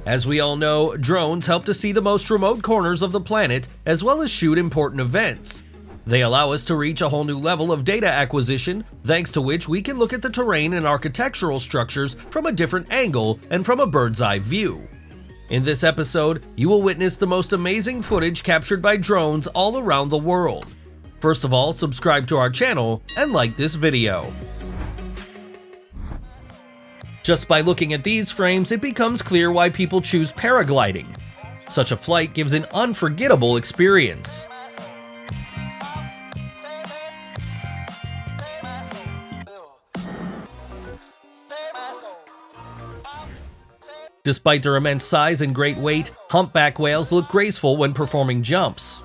As we all know, drones help to see the most remote corners of the planet as well as shoot important events. They allow us to reach a whole new level of data acquisition, thanks to which we can look at the terrain and architectural structures from a different angle and from a bird's eye view. In this episode, you will witness the most amazing footage captured by drones all around the world. First of all, subscribe to our channel and like this video. Just by looking at these frames, it becomes clear why people choose paragliding. Such a flight gives an unforgettable experience. Despite their immense size and great weight, humpback whales look graceful when performing jumps.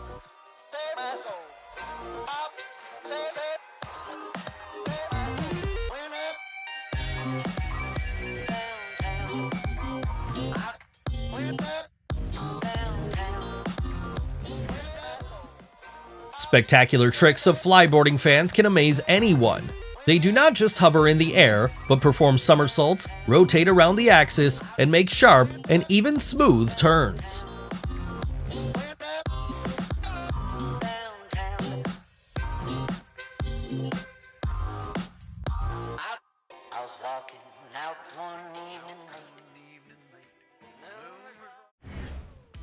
Spectacular tricks of flyboarding fans can amaze anyone. They do not just hover in the air, but perform somersaults, rotate around the axis, and make sharp and even smooth turns.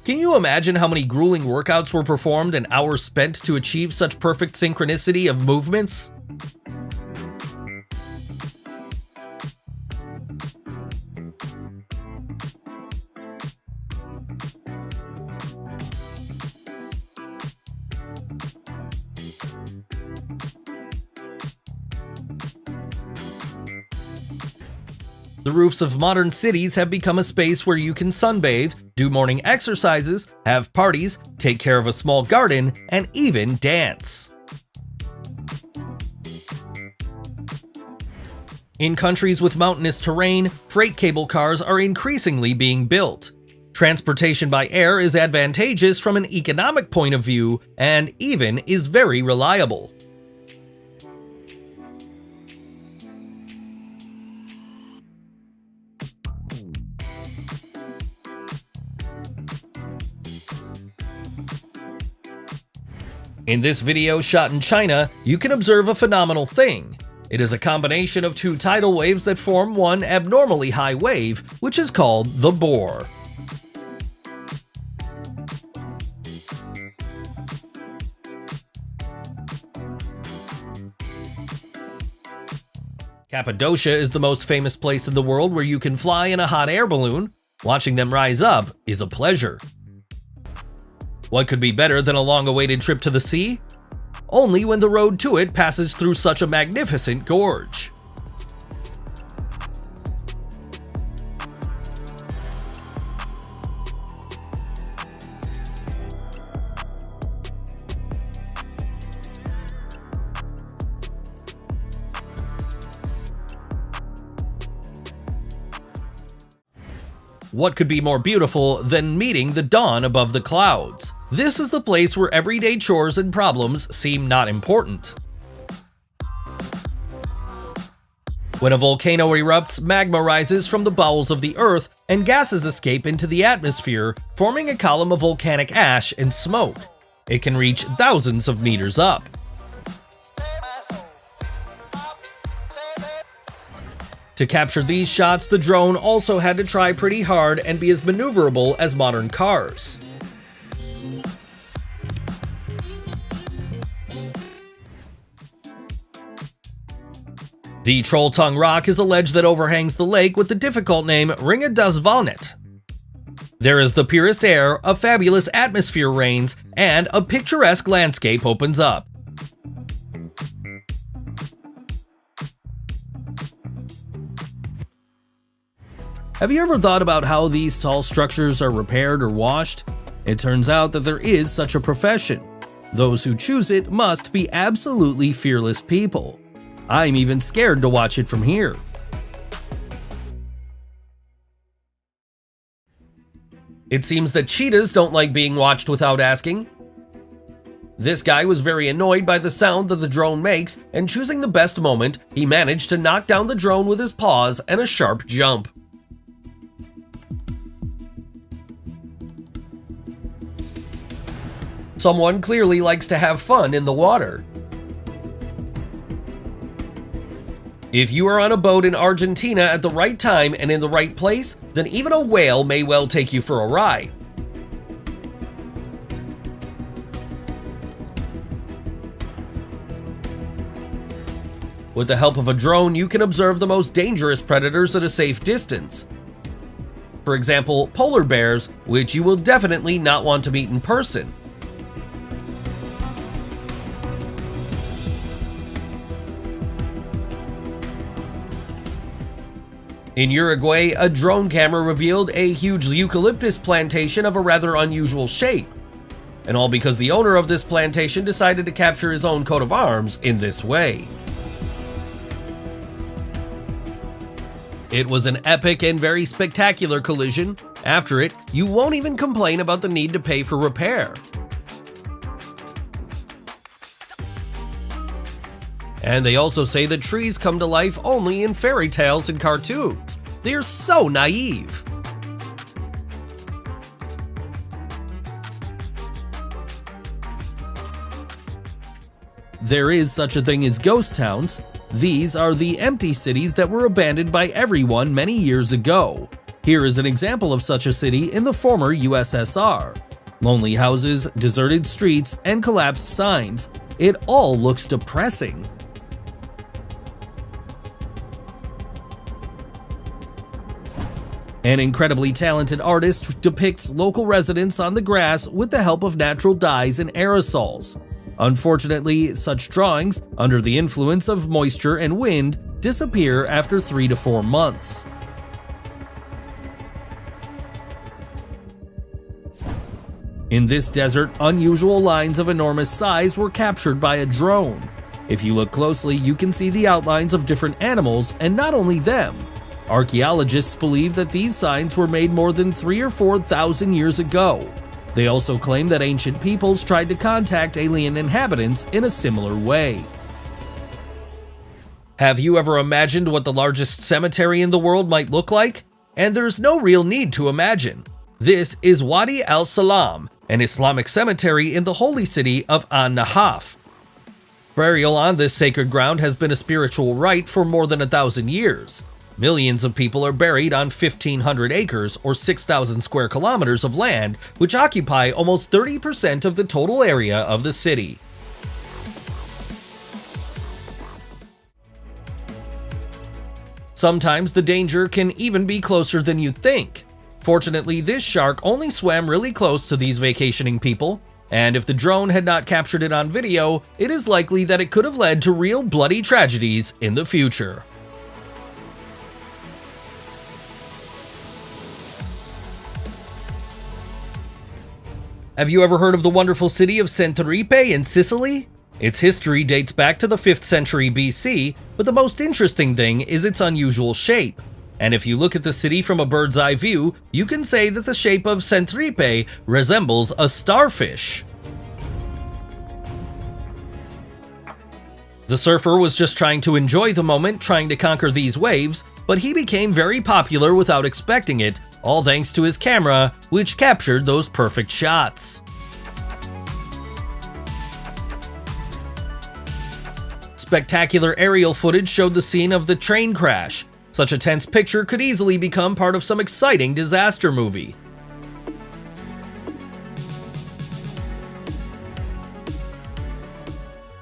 Can you imagine how many grueling workouts were performed and hours spent to achieve such perfect synchronicity of movements? The roofs of modern cities have become a space where you can sunbathe, do morning exercises, have parties, take care of a small garden, and even dance. In countries with mountainous terrain, freight cable cars are increasingly being built. Transportation by air is advantageous from an economic point of view and even is very reliable. In this video shot in China, you can observe a phenomenal thing. It is a combination of two tidal waves that form one abnormally high wave, which is called the bore. Cappadocia is the most famous place in the world where you can fly in a hot air balloon. Watching them rise up is a pleasure. What could be better than a long-awaited trip to the sea? Only when the road to it passes through such a magnificent gorge. What could be more beautiful than meeting the dawn above the clouds? This is the place where everyday chores and problems seem not important. When a volcano erupts, magma rises from the bowels of the earth and gases escape into the atmosphere, forming a column of volcanic ash and smoke. It can reach thousands of meters up. To capture these shots, the drone also had to try pretty hard and be as maneuverable as modern cars. The Troll Tongue Rock is a ledge that overhangs the lake with the difficult name Ringa das Valnet. There is the purest air, a fabulous atmosphere reigns, and a picturesque landscape opens up. Have you ever thought about how these tall structures are repaired or washed? It turns out that there is such a profession. Those who choose it must be absolutely fearless people. I'm even scared to watch it from here. It seems that cheetahs don't like being watched without asking. This guy was very annoyed by the sound that the drone makes, and choosing the best moment, he managed to knock down the drone with his paws and a sharp jump. Someone clearly likes to have fun in the water. If you are on a boat in Argentina at the right time and in the right place, then even a whale may well take you for a ride. With the help of a drone, you can observe the most dangerous predators at a safe distance. For example, polar bears, which you will definitely not want to meet in person. In Uruguay, a drone camera revealed a huge eucalyptus plantation of a rather unusual shape. And all because the owner of this plantation decided to capture his own coat of arms in this way. It was an epic and very spectacular collision. After it, you won't even complain about the need to pay for repair. And they also say that trees come to life only in fairy tales and cartoons. They're so naive. There is such a thing as ghost towns. These are the empty cities that were abandoned by everyone many years ago. Here is an example of such a city in the former USSR. Lonely houses, deserted streets, and collapsed signs. It all looks depressing. An incredibly talented artist depicts local residents on the grass with the help of natural dyes and aerosols. Unfortunately, such drawings, under the influence of moisture and wind, disappear after 3 to 4 months. In this desert, unusual lines of enormous size were captured by a drone. If you look closely, you can see the outlines of different animals, and not only them. Archaeologists believe that these signs were made more than 3,000 or 4,000 years ago. They also claim that ancient peoples tried to contact alien inhabitants in a similar way. Have you ever imagined what the largest cemetery in the world might look like? And there's no real need to imagine. This is Wadi al-Salam, an Islamic cemetery in the holy city of An-Nahaf. Burial on this sacred ground has been a spiritual rite for more than 1,000 years. Millions of people are buried on 1,500 acres or 6,000 square kilometers of land, which occupy almost 30% of the total area of the city. Sometimes the danger can even be closer than you think. Fortunately, this shark only swam really close to these vacationing people, and if the drone had not captured it on video, it is likely that it could have led to real bloody tragedies in the future. Have you ever heard of the wonderful city of Centripe in Sicily? Its history dates back to the 5th century BC, but the most interesting thing is its unusual shape. And if you look at the city from a bird's eye view, you can say that the shape of Centripe resembles a starfish. The surfer was just trying to enjoy the moment, trying to conquer these waves, but he became very popular without expecting it, all thanks to his camera, which captured those perfect shots. Spectacular aerial footage showed the scene of the train crash. Such a tense picture could easily become part of some exciting disaster movie.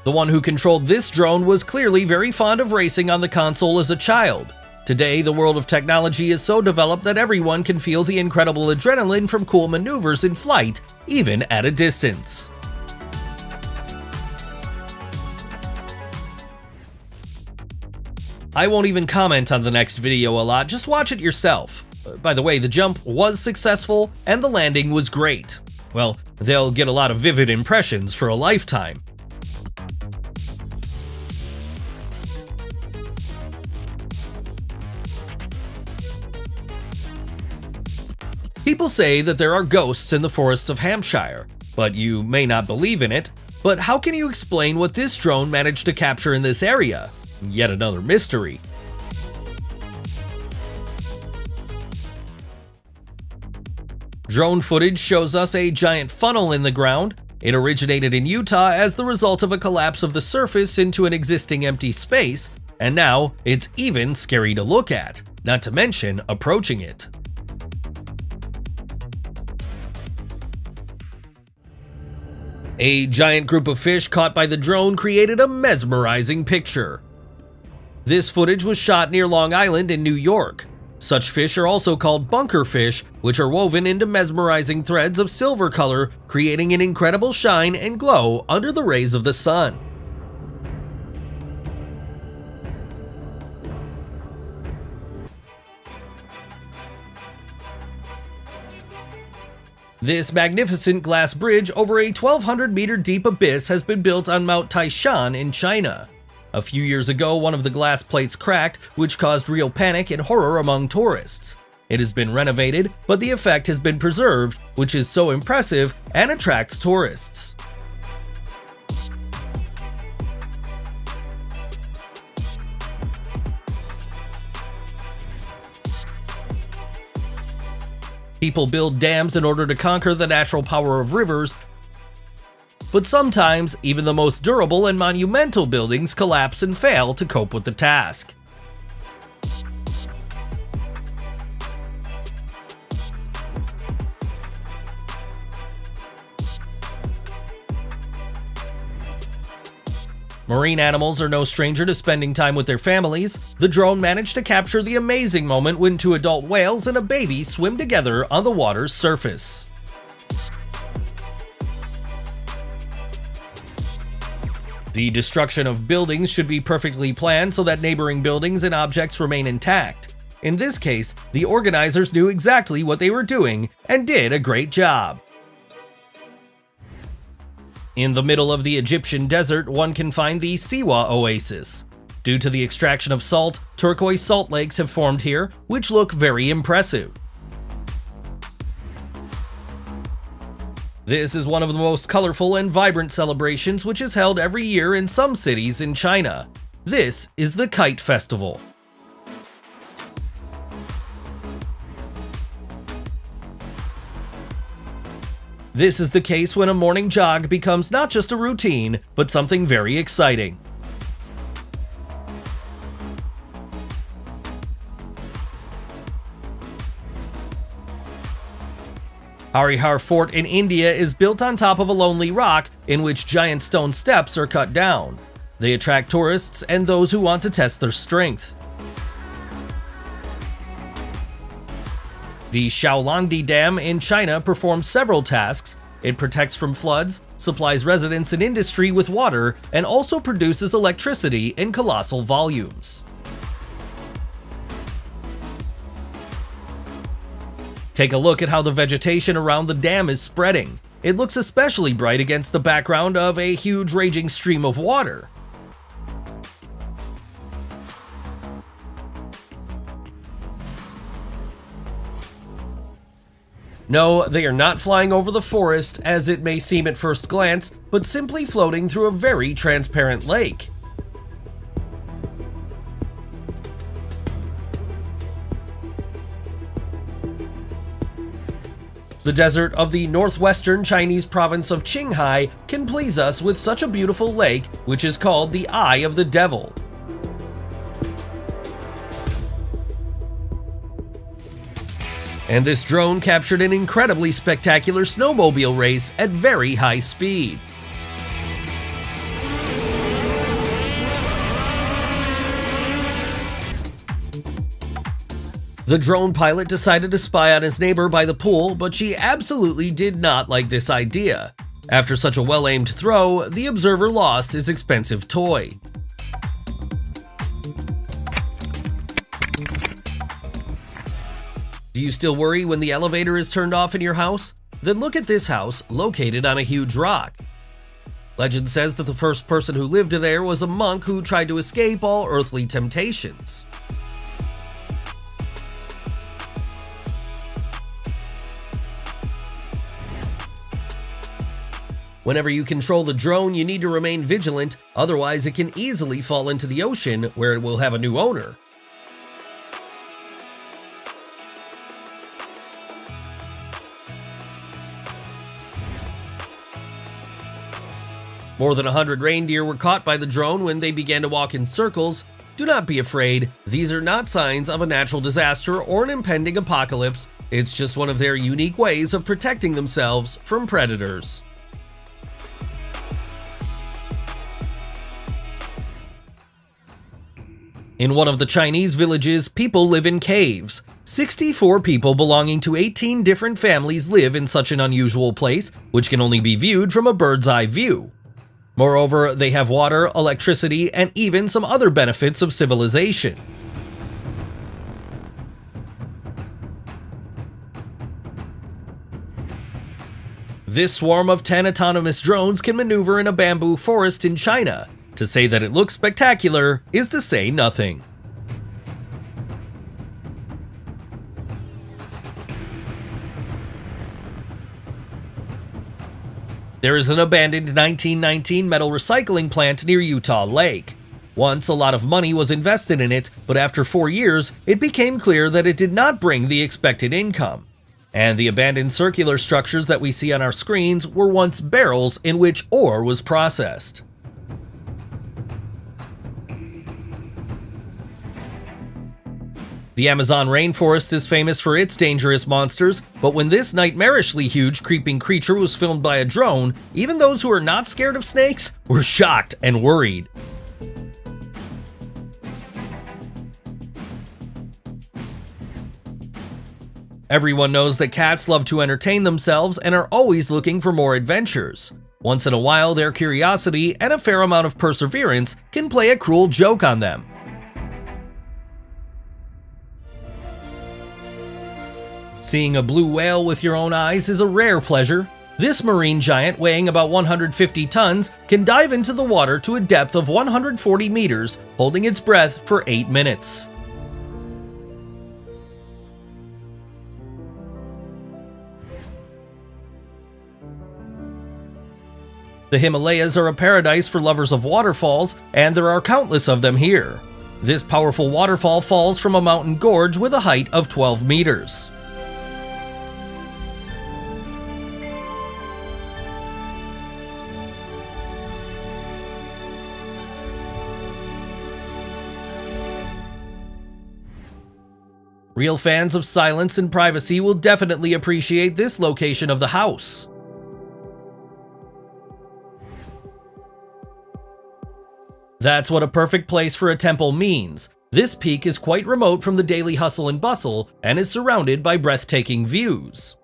The one who controlled this drone was clearly very fond of racing on the console as a child. Today, the world of technology is so developed that everyone can feel the incredible adrenaline from cool maneuvers in flight, even at a distance. I won't even comment on the next video a lot, just watch it yourself. By the way, the jump was successful, and the landing was great. Well, they'll get a lot of vivid impressions for a lifetime. People say that there are ghosts in the forests of Hampshire, but you may not believe in it. But how can you explain what this drone managed to capture in this area? Yet another mystery. Drone footage shows us a giant funnel in the ground. It originated in Utah as the result of a collapse of the surface into an existing empty space, and now it's even scary to look at, not to mention approaching it. A giant group of fish caught by the drone created a mesmerizing picture. This footage was shot near Long Island in New York. Such fish are also called bunker fish, which are woven into mesmerizing threads of silver color, creating an incredible shine and glow under the rays of the sun. This magnificent glass bridge over a 1,200-meter deep abyss has been built on Mount Taishan in China. A few years ago, one of the glass plates cracked, which caused real panic and horror among tourists. It has been renovated, but the effect has been preserved, which is so impressive and attracts tourists. People build dams in order to conquer the natural power of rivers, but sometimes even the most durable and monumental buildings collapse and fail to cope with the task. Marine animals are no stranger to spending time with their families. The drone managed to capture the amazing moment when two adult whales and a baby swim together on the water's surface. The destruction of buildings should be perfectly planned so that neighboring buildings and objects remain intact. In this case, the organizers knew exactly what they were doing and did a great job. In the middle of the Egyptian desert, one can find the Siwa Oasis. Due to the extraction of salt, turquoise salt lakes have formed here, which look very impressive. This is one of the most colorful and vibrant celebrations, which is held every year in some cities in China. This is the Kite Festival. This is the case when a morning jog becomes not just a routine, but something very exciting. Harihar Fort in India is built on top of a lonely rock in which giant stone steps are cut down. They attract tourists and those who want to test their strength. The Shaolongdi Dam in China performs several tasks. It protects from floods, supplies residents and industry with water, and also produces electricity in colossal volumes. Take a look at how the vegetation around the dam is spreading. It looks especially bright against the background of a huge raging stream of water. No, they are not flying over the forest as it may seem at first glance, but simply floating through a very transparent lake. The desert of the northwestern Chinese province of Qinghai can please us with such a beautiful lake, which is called the Eye of the Devil. And this drone captured an incredibly spectacular snowmobile race at very high speed. The drone pilot decided to spy on his neighbor by the pool, but she absolutely did not like this idea. After such a well-aimed throw, the observer lost his expensive toy. Do you still worry when the elevator is turned off in your house? Then look at this house, located on a huge rock. Legend says that the first person who lived there was a monk who tried to escape all earthly temptations. Whenever you control the drone, you need to remain vigilant, otherwise it can easily fall into the ocean where it will have a new owner. More than 100 reindeer were caught by the drone when they began to walk in circles. Do not be afraid, these are not signs of a natural disaster or an impending apocalypse, it's just one of their unique ways of protecting themselves from predators. In one of the Chinese villages, people live in caves. 64 people belonging to 18 different families live in such an unusual place, which can only be viewed from a bird's eye view. Moreover, they have water, electricity, and even some other benefits of civilization. This swarm of 10 autonomous drones can maneuver in a bamboo forest in China. To say that it looks spectacular is to say nothing. There is an abandoned 1919 metal recycling plant near Utah Lake. Once a lot of money was invested in it, but after 4 years, it became clear that it did not bring the expected income. And the abandoned circular structures that we see on our screens were once barrels in which ore was processed. The Amazon rainforest is famous for its dangerous monsters, but when this nightmarishly huge creeping creature was filmed by a drone, even those who are not scared of snakes were shocked and worried. Everyone knows that cats love to entertain themselves and are always looking for more adventures. Once in a while, their curiosity and a fair amount of perseverance can play a cruel joke on them. Seeing a blue whale with your own eyes is a rare pleasure. This marine giant, weighing about 150 tons, can dive into the water to a depth of 140 meters, holding its breath for 8 minutes. The Himalayas are a paradise for lovers of waterfalls, and there are countless of them here. This powerful waterfall falls from a mountain gorge with a height of 12 meters. Real fans of silence and privacy will definitely appreciate this location of the house. That's what a perfect place for a temple means. This peak is quite remote from the daily hustle and bustle and is surrounded by breathtaking views.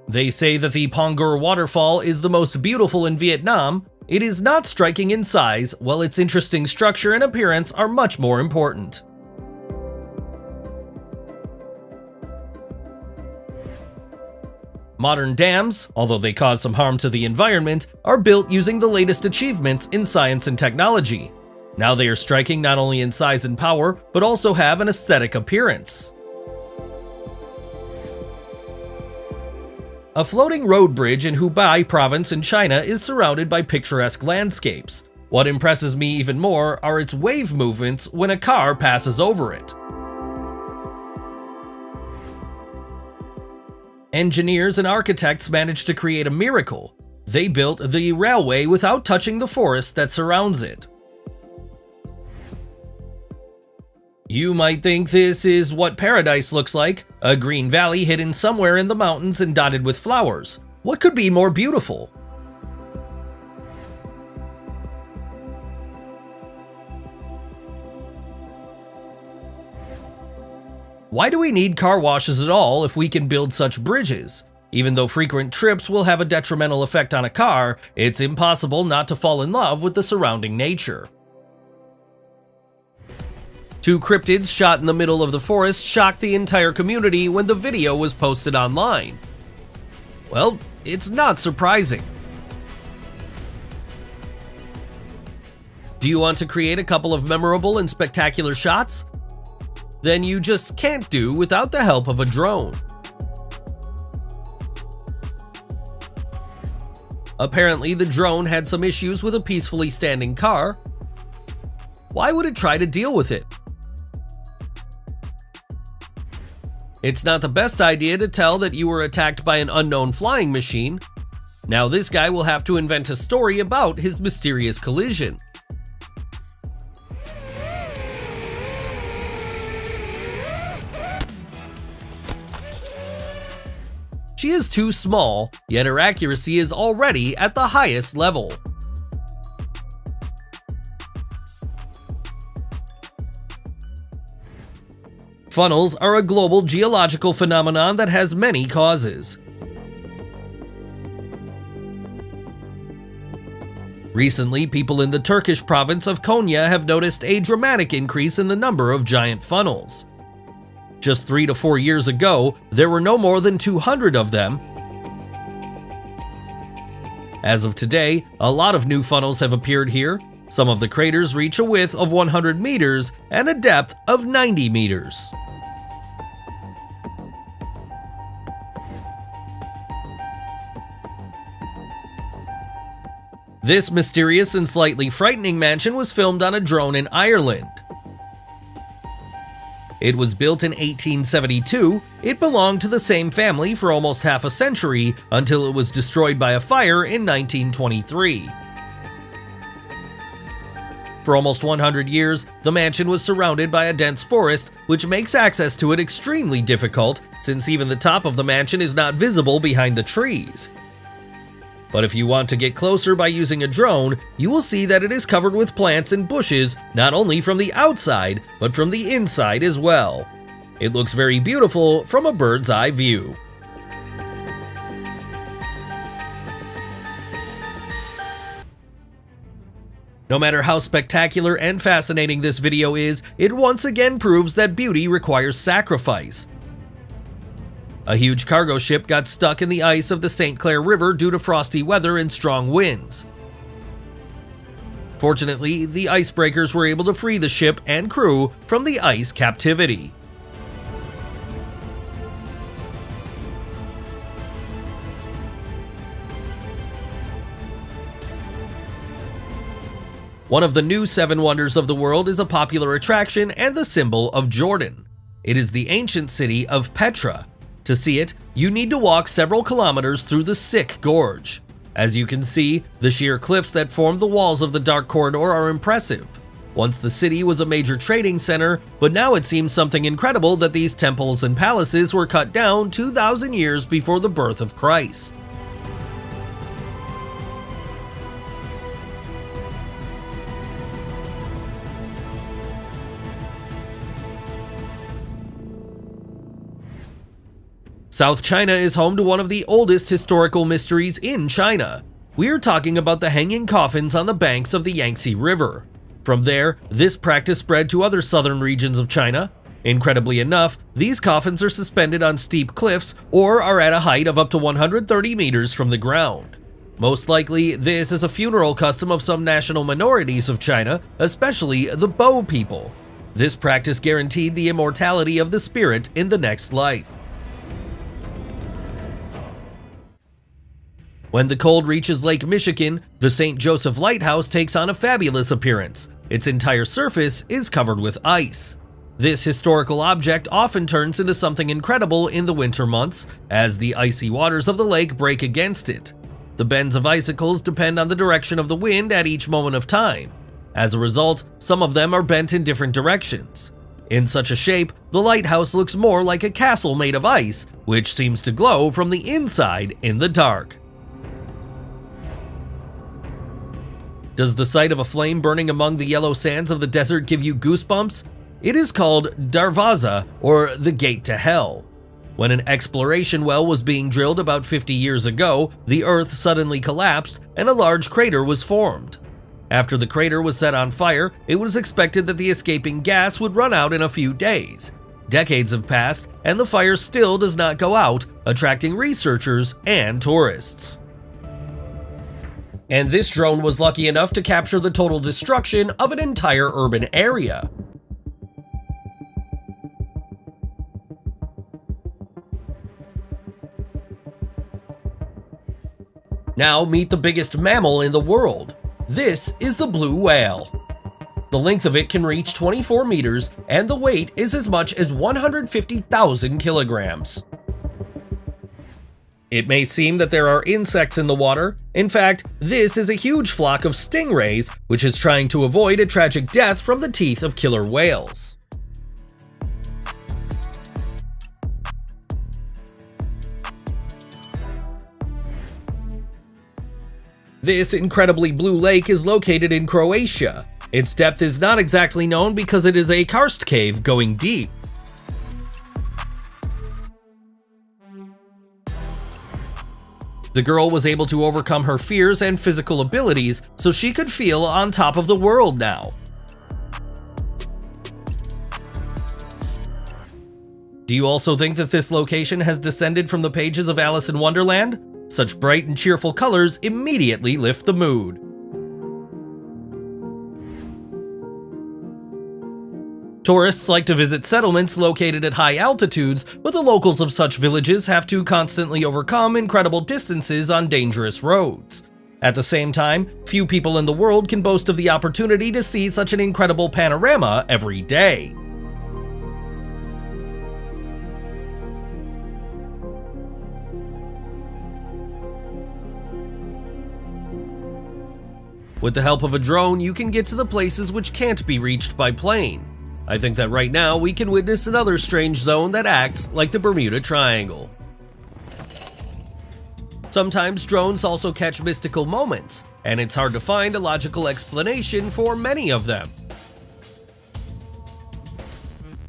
They say that the Pongur waterfall is the most beautiful in Vietnam. It is not striking in size, while its interesting structure and appearance are much more important. Modern dams, although they cause some harm to the environment, are built using the latest achievements in science and technology. Now they are striking not only in size and power, but also have an aesthetic appearance. A floating road bridge in Hubei province in China is surrounded by picturesque landscapes. What impresses me even more are its wave movements when a car passes over it. Engineers and architects managed to create a miracle. They built the railway without touching the forest that surrounds it. You might think this is what paradise looks like, a green valley hidden somewhere in the mountains and dotted with flowers. What could be more beautiful? Why do we need car washes at all if we can build such bridges? Even though frequent trips will have a detrimental effect on a car, it's impossible not to fall in love with the surrounding nature. Two cryptids shot in the middle of the forest shocked the entire community when the video was posted online. Well, it's not surprising. Do you want to create a couple of memorable and spectacular shots? Then you just can't do without the help of a drone. Apparently, the drone had some issues with a peacefully standing car. Why would it try to deal with it? It's not the best idea to tell that you were attacked by an unknown flying machine. Now this guy will have to invent a story about his mysterious collision. She is too small, yet her accuracy is already at the highest level. Funnels are a global geological phenomenon that has many causes. Recently, people in the Turkish province of Konya have noticed a dramatic increase in the number of giant funnels. Just 3 to 4 years ago, there were no more than 200 of them. As of today, a lot of new funnels have appeared here. Some of the craters reach a width of 100 meters and a depth of 90 meters. This mysterious and slightly frightening mansion was filmed on a drone in Ireland. It was built in 1872. It belonged to the same family for almost half a century until it was destroyed by a fire in 1923. For almost 100 years, the mansion was surrounded by a dense forest, which makes access to it extremely difficult since even the top of the mansion is not visible behind the trees. But if you want to get closer by using a drone, you will see that it is covered with plants and bushes not only from the outside, but from the inside as well. It looks very beautiful from a bird's eye view. No matter how spectacular and fascinating this video is, it once again proves that beauty requires sacrifice. A huge cargo ship got stuck in the ice of the St. Clair River due to frosty weather and strong winds. Fortunately, the icebreakers were able to free the ship and crew from the ice captivity. One of the new 7 wonders of the world is a popular attraction and the symbol of Jordan. It is the ancient city of Petra. To see it, you need to walk several kilometers through the Sick Gorge. As you can see, the sheer cliffs that form the walls of the dark corridor are impressive. Once the city was a major trading center, but now it seems something incredible that these temples and palaces were cut down 2,000 years before the birth of Christ. South China is home to one of the oldest historical mysteries in China. We're talking about the hanging coffins on the banks of the Yangtze River. From there, this practice spread to other southern regions of China. Incredibly enough, these coffins are suspended on steep cliffs or are at a height of up to 130 meters from the ground. Most likely, this is a funeral custom of some national minorities of China, especially the Bo people. This practice guaranteed the immortality of the spirit in the next life. When the cold reaches Lake Michigan, the St. Joseph Lighthouse takes on a fabulous appearance. Its entire surface is covered with ice. This historical object often turns into something incredible in the winter months, as the icy waters of the lake break against it. The bends of icicles depend on the direction of the wind at each moment of time. As a result, some of them are bent in different directions. In such a shape, the lighthouse looks more like a castle made of ice, which seems to glow from the inside in the dark. Does the sight of a flame burning among the yellow sands of the desert give you goosebumps? It is called Darvaza, or the Gate to Hell. When an exploration well was being drilled about 50 years ago, the earth suddenly collapsed and a large crater was formed. After the crater was set on fire, it was expected that the escaping gas would run out in a few days. Decades have passed, and the fire still does not go out, attracting researchers and tourists. And this drone was lucky enough to capture the total destruction of an entire urban area. Now meet the biggest mammal in the world. This is the blue whale. The length of it can reach 24 meters, and the weight is as much as 150,000 kilograms. It may seem that there are insects in the water. In fact, this is a huge flock of stingrays, which is trying to avoid a tragic death from the teeth of killer whales. This incredibly blue lake is located in Croatia. Its depth is not exactly known because it is a karst cave going deep. The girl was able to overcome her fears and physical abilities so she could feel on top of the world now. Do you also think that this location has descended from the pages of Alice in Wonderland? Such bright and cheerful colors immediately lift the mood. Tourists like to visit settlements located at high altitudes, but the locals of such villages have to constantly overcome incredible distances on dangerous roads. At the same time, few people in the world can boast of the opportunity to see such an incredible panorama every day. With the help of a drone, you can get to the places which can't be reached by plane. I think that right now we can witness another strange zone that acts like the Bermuda Triangle. Sometimes drones also catch mystical moments, and it's hard to find a logical explanation for many of them.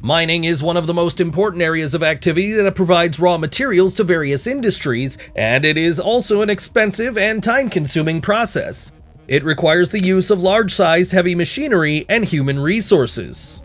Mining is one of the most important areas of activity that provides raw materials to various industries, and it is also an expensive and time-consuming process. It requires the use of large-sized heavy machinery and human resources.